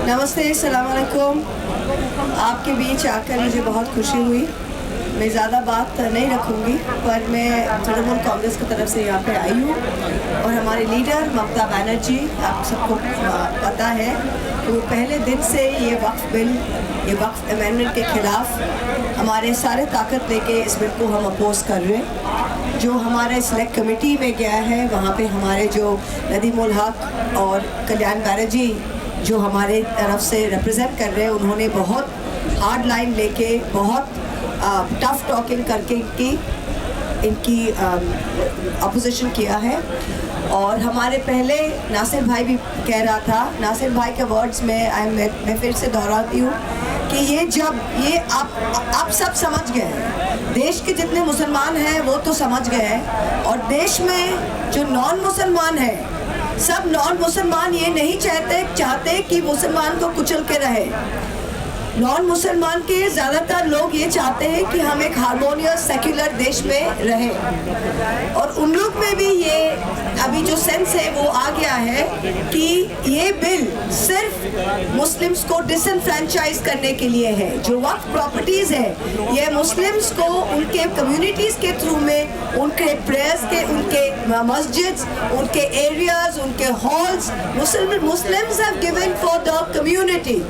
नमस्ते, अस्सलाम वालेकुम। आपके बीच आकर मुझे बहुत खुशी हुई। मैं ज़्यादा बात नहीं रखूँगी, पर मैं तृणमूल कांग्रेस की तरफ से यहाँ पे आई हूँ और हमारे लीडर ममता बनर्जी, आप सबको पता है कि वो पहले दिन से ये वक्फ अमेंडमेंट के ख़िलाफ़ हमारे सारे ताकत लेके इस बिल को हम अपोज कर रहे हैं। जो हमारे सिलेक्ट कमेटी में गया है, वहाँ पे हमारे जो नदीमुल हक और कल्याण बैनर्जी जो हमारे तरफ से रिप्रेजेंट कर रहे हैं, उन्होंने बहुत हार्ड लाइन लेके बहुत टफ टॉकिंग करके इनकी अपोजिशन किया है। और हमारे पहले नासिर भाई भी कह रहा था, नासिर भाई के वर्ड्स में मैं फिर से दोहराती हूँ कि ये आप सब समझ गए हैं, देश के जितने मुसलमान हैं वो तो समझ गए हैं, और देश में जो नॉन मुसलमान हैं, सब नॉन मुसलमान ये नहीं चाहते कि मुसलमान को कुचल के रहे। नॉन मुसलमान के ज़्यादातर लोग ये चाहते हैं कि हम एक हार्मोनियस सेक्युलर देश में रहें, और उन लोग में भी ये अभी जो सेंस है वो आ गया है कि ये बिल सिर्फ मुस्लिम्स को डिसएनफ्रेंचाइज करने के लिए है। जो वक्फ प्रॉपर्टीज़ है, ये मुस्लिम्स को उनके कम्युनिटीज़ के थ्रू में उनके प्रेयर्स के, उनके मस्जिद्स, उनके एरियाज, उनके halls Muslims have given for the community,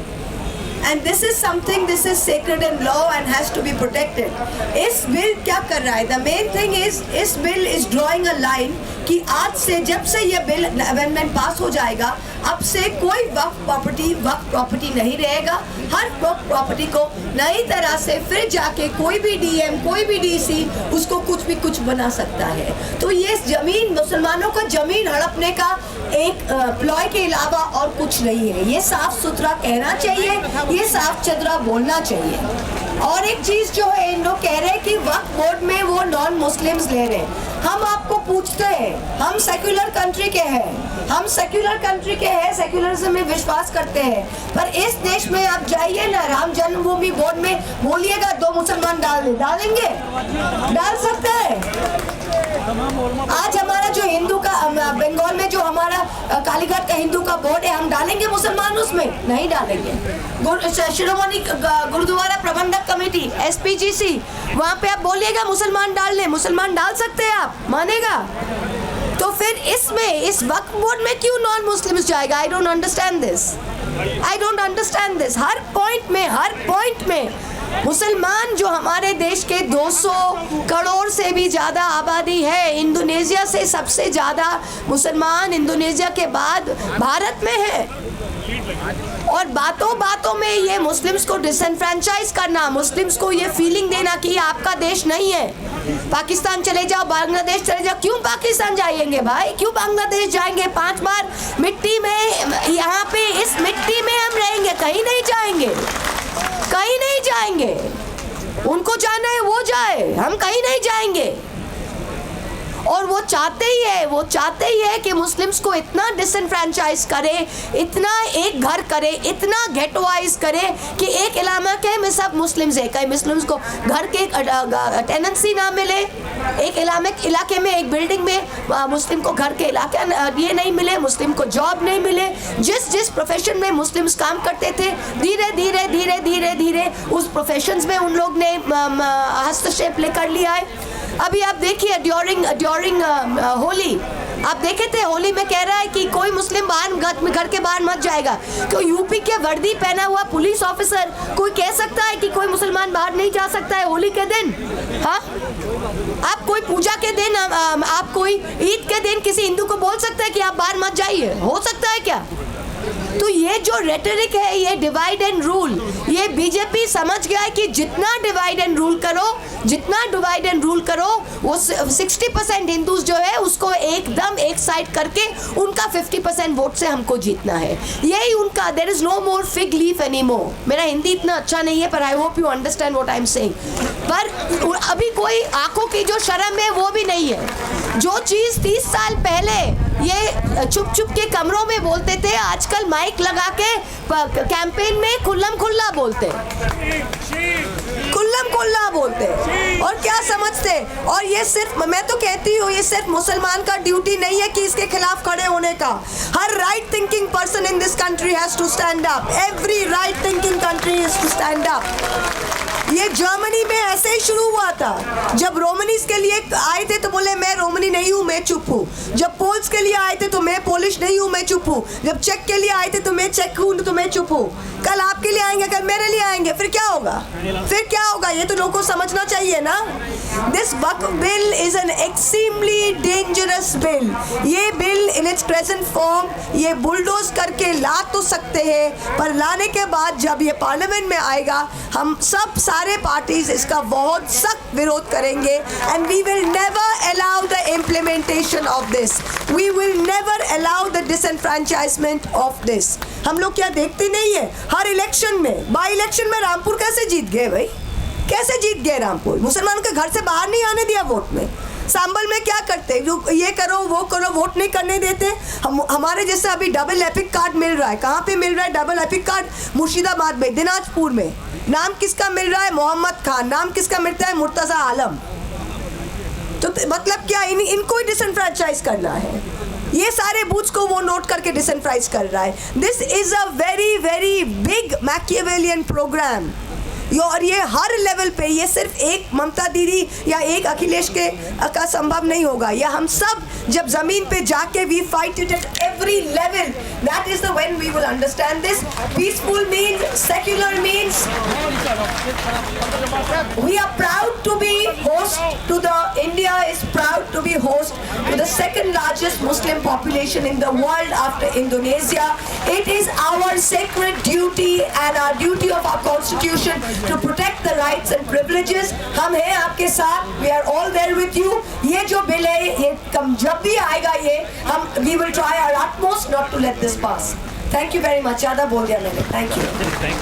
and this is something, this is sacred in law and has to be protected. इस बिल क्या कर रहा है? The main thing is, इस bill is drawing a line कि आज से, जब से ये बिल अमेंडमेंट पास हो जाएगा, अब से कोई वक्फ प्रॉपर्टी नहीं रहेगा। हर वक्फ प्रॉपर्टी को नई तरह से फिर जाके कोई भी डीएम, कोई भी डीसी उसको कुछ बना सकता है। तो ये जमीन, मुसलमानों का जमीन हड़पने का एक प्लॉय के अलावा और कुछ नहीं है। ये साफ सुथरा कहना चाहिए, ये साफ चदरा बोलना चाहिए। और एक चीज जो है, इन लोग कह रहे हैं कि वक्फ बोर्ड में वो नॉन मुस्लिम्स ले रहे हैं। हम आपको पूछते हैं, हम सेक्युलर कंट्री के हैं, सेक्युलरिज्म में विश्वास करते हैं, पर इस देश में आप जाइए ना, राम जन्मभूमि बोर्ड में बोलिएगा 2 मुसलमान डालेंगे, डाल सकते हैं। आज हमारा जो हिंदू का, बंगाल में जो हमारा कालीघाट का हिंदू का बोर्ड है, हम डालेंगे मुसलमान उसमें? नहीं डालेंगे। शिरोमणि गुरुद्वारा प्रबंधक कमेटी SPGC, वहाँ पे आप बोलिएगा मुसलमान डाल लें, मुसलमान डाल सकते हैं, आप मानेगा? तो फिर इसमें, इस वक्फ बोर्ड में क्यों नॉन मुस्लिम्स जाएगा? I don't understand this. Her point में मुसलमान, जो हमारे देश के 200 करोड़ से भी ज़्यादा आबादी है, इंडोनेशिया से सबसे ज़्यादा मुसलमान इंडोनेशिया के बाद भारत में है, और बातों में ये मुस्लिम्स को डिसएनफ्रेंचाइज करना, मुस्लिम्स को ये फीलिंग देना कि आपका देश नहीं है, पाकिस्तान चले जाओ, बांग्लादेश चले जाओ। क्यों पाकिस्तान जाएंगे भाई? क्यों बांग्लादेश जाएंगे? 5 बार मिट्टी में, यहाँ पे इस मिट्टी में हम रहेंगे, कहीं नहीं जाएंगे। उनको जाना है वो जाए, हम कहीं नहीं जाएंगे। और वो चाहते ही है कि मुस्लिम्स को इतना डिसएनफ्रेंचाइज करे, इतना एक घर करे, इतना गेटोवाइज करे कि एक इलाके में सब मुस्लिम्स है, कहीं मुस्लिम्स को घर के टेनेंसी ना मिले, एक इलाके में, एक बिल्डिंग में मुस्लिम को घर के इलाके ये नहीं मिले, मुस्लिम को जॉब नहीं मिले। जिस प्रोफेशन में मुस्लिम्स काम करते थे, धीरे उस प्रोफेशंस में उन लोग ने हस्तक्षेप लेकर लिया है। अभी आप देखिए, ड्यूरिंग होली, आप देखे थे, होली में कह रहा है कि कोई मुस्लिम घर के बाहर मत जाएगा। तो यूपी के वर्दी पहना हुआ पुलिस ऑफिसर कोई कह सकता है कि कोई मुसलमान बाहर नहीं जा सकता है होली के दिन? हाँ, आप कोई पूजा के दिन, आप कोई ईद के दिन किसी हिंदू को बोल सकते हैं कि आप बाहर मत जाइए? हो सकता है क्या? तो ये जो रेटरिक है, ये डिवाइड एंड रूल, ये बीजेपी समझ गया है कि जितना डिवाइड एंड रूल करो वो 60% हिंदूज जो है उसको एकदम एक साइड करके उनका 50% वोट से हमको जीतना है। यही उनका, there is no more fig leaf any more. मेरा हिंदी इतना अच्छा नहीं है, पर I hope you understand what I am saying. पर अभी कोई आंखों की जो शर्म है वो भी नहीं है। जो चीज़ 30 साल पहले ये चुप चुप के कमरों में बोलते थे, आजकल माइक लगा के कैंपेन में खुल्लम खुल्ला बोलते, खुल्लम खुल्ला बोलते। और क्या समझते? और ये सिर्फ, मैं तो कहती हूँ, ये सिर्फ मुसलमान का ड्यूटी नहीं है कि इसके खिलाफ खड़े होने का। हर right thinking person in this country has to stand up. Every right thinking country is to stand up. ये जर्मनी में ऐसे ही शुरू हुआ था। जब रोमनीज के लिए आए थे तो बोले मैं रोमनी नहीं हूँ, मैं चुप हूँ। जब पोल्स के लिए आए थे तो मैं पोलिश नहीं हूँ, मैं चुप हूँ। जब चेक के लिए आए थे तो मैं चेक हूँ, तो मैं चुप हूँ। कल आपके लिए आएंगे, कल मेरे लिए आएंगे, फिर क्या होगा? फिर क्या होगा? ये तो लोगों को समझना चाहिए ना। This Waqf bill is an extremely dangerous bill. ये bill in its present form ये बुलडोज करके ला तो सकते हैं, पर लाने के बाद जब ये पार्लियामेंट में आएगा, हम सब सारे पार्टीज इसका बहुत सख्त विरोध करेंगे। And we will never allow the implementation of this. We will never allow the disenfranchisement of this. हम लोग क्या देखते नहीं है? हर इलेक्शन में, बाई इलेक्शन में रामपुर कैसे जीत गए भाई? कैसे जीत गए रामपुर? मुसलमानों के घर से बाहर नहीं आने दिया वोट में। सांबल में क्या करते? जो ये करो वो करो, वोट नहीं करने देते। हमारे जैसे अभी डबल एपिक कार्ड मिल रहा है। कहाँ पे मिल रहा है डबल एपिक कार्ड? मुर्शिदाबाद में, दिनाजपुर में। नाम किसका मिल रहा है? मोहम्मद खान। नाम किसका मिलता है? मुर्तजा आलम। तो मतलब क्या, इनको ही डिसएनफ्रेंचाइज करना है? ये सारे बूथ्स को वो नोट करके डिसएनफ्रेंचाइज कर रहा है। This is a very very big Machiavellian programme. और ये हर लेवल पे, ये सिर्फ एक ममता दीदी या एक अखिलेश के का संभव नहीं होगा। ये हम सब जब जमीन पे जाके we fight it at every level, that is the when we will understand this. Peaceful means, secular means, we are proud to be host to the, India is proud to be host to the second largest Muslim population in the world after Indonesia. It is our sacred duty and our duty of our constitution to protect the rights and privileges. हम हैं आपके साथ, we are all there with you. ये जो bill है, ये कम जब भी आएगा, ये हम we will try our utmost not to let this pass. Thank you very much. ज़्यादा बोल दिया मैंने. Thank you.